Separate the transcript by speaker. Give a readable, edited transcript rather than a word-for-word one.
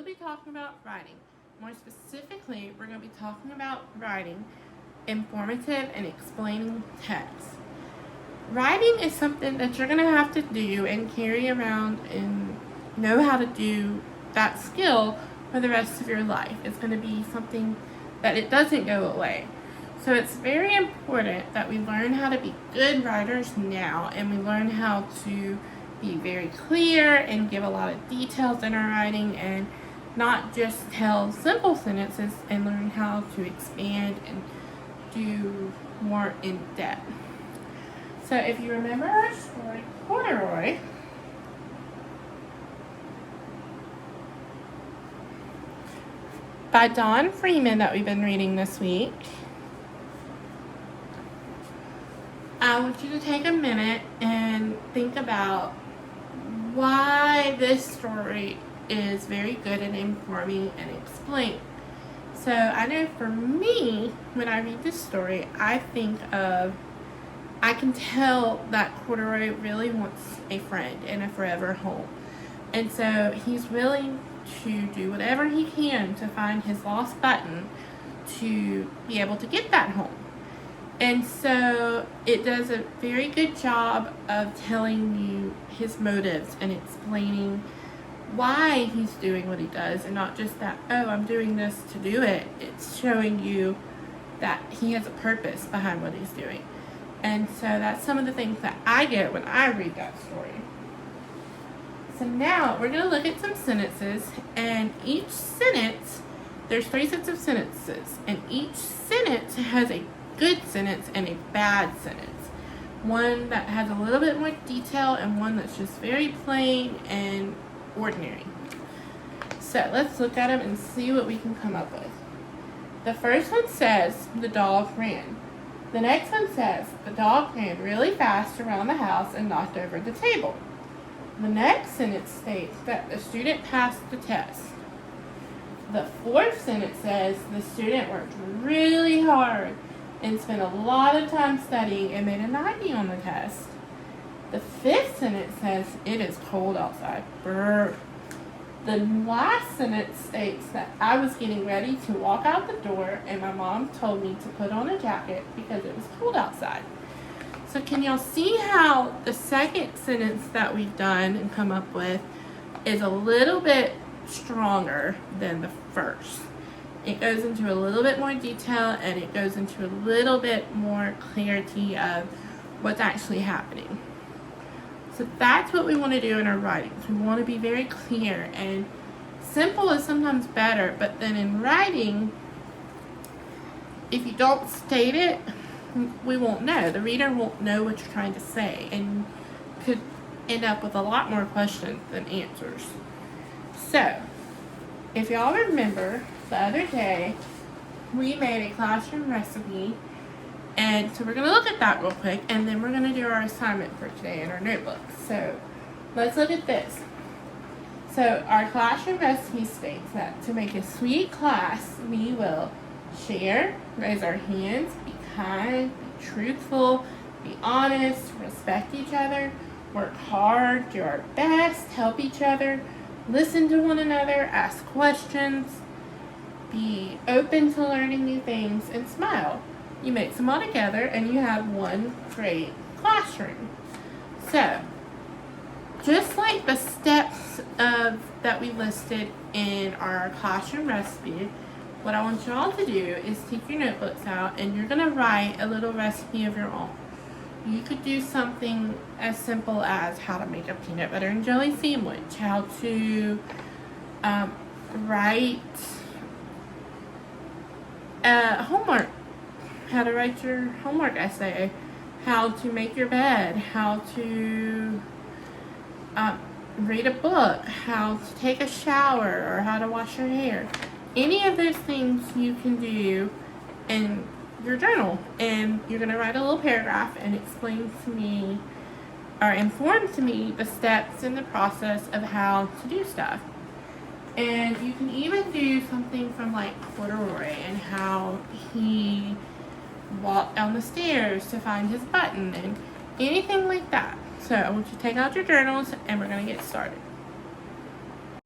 Speaker 1: will be talking about writing. More specifically, we're going to be talking about writing informative and explaining text. Writing is something that you're going to have to do and carry around and know how to do that skill for the rest of your life. It's going to be something that it doesn't go away. So it's very important that we learn how to be good writers now, and we learn how to be very clear and give a lot of details in our writing and not just tell simple sentences, and learn how to expand and do more in depth. So if you remember our story, Corduroy, by Don Freeman that we've been reading this week, I want you to take a minute and think about why this story is very good at informing and explaining. So I know for me, when I read this story, I can tell that Corduroy really wants a friend and a forever home. And so he's willing to do whatever he can to find his lost button to be able to get that home. And so it does a very good job of telling you his motives and explaining why he's doing what he does, and not just that, oh, I'm doing this to do it. It's showing you that he has a purpose behind what he's doing. And so that's some of the things that I get when I read that story. So now we're going to look at some sentences, and each sentence, there's 3 sets of sentences, and each sentence has a good sentence and a bad sentence. One that has a little bit more detail and one that's just very plain and ordinary. So let's look at them and see what we can come up with. The first one says, the dog ran. The next one says, the dog ran really fast around the house and knocked over the table. The next sentence states that the student passed the test. The fourth sentence says the student worked really hard and spent a lot of time studying and made a 90 on the test. The fifth sentence says it is cold outside. Brr. The last sentence states that I was getting ready to walk out the door and my mom told me to put on a jacket because it was cold outside. So can y'all see how the second sentence that we've done and come up with is a little bit stronger than the first? It goes into a little bit more detail, and it goes into a little bit more clarity of what's actually happening. So that's what we want to do in our writings. We want to be very clear, and simple is sometimes better, but then in writing, if you don't state it, we won't know. The reader won't know what you're trying to say, and could end up with a lot more questions than answers. So, if y'all remember, the other day, we made a classroom recipe, and so we're going to look at that real quick, and then we're going to do our assignment for today in our notebook. So, let's look at this. So, our classroom recipe states that to make a sweet class, we will share, raise our hands, be kind, be truthful, be honest, respect each other, work hard, do our best, help each other, listen to one another, ask questions, be open to learning new things, and smile. You mix them all together and you have one great classroom. So, just like the steps that we listed in our classroom recipe, what I want you all to do is take your notebooks out and you're going to write a little recipe of your own. You could do something as simple as how to make a peanut butter and jelly sandwich, how to write homework, how to write your homework essay, how to make your bed, how to read a book, how to take a shower, or how to wash your hair. Any of those things you can do in your journal, and you're going to write a little paragraph and explain to me or inform to me the steps in the process of how to do stuff. And you can even do something from like Corduroy and how he walked down the stairs to find his button and anything like that. So I want you to take out your journals and we're going to get started.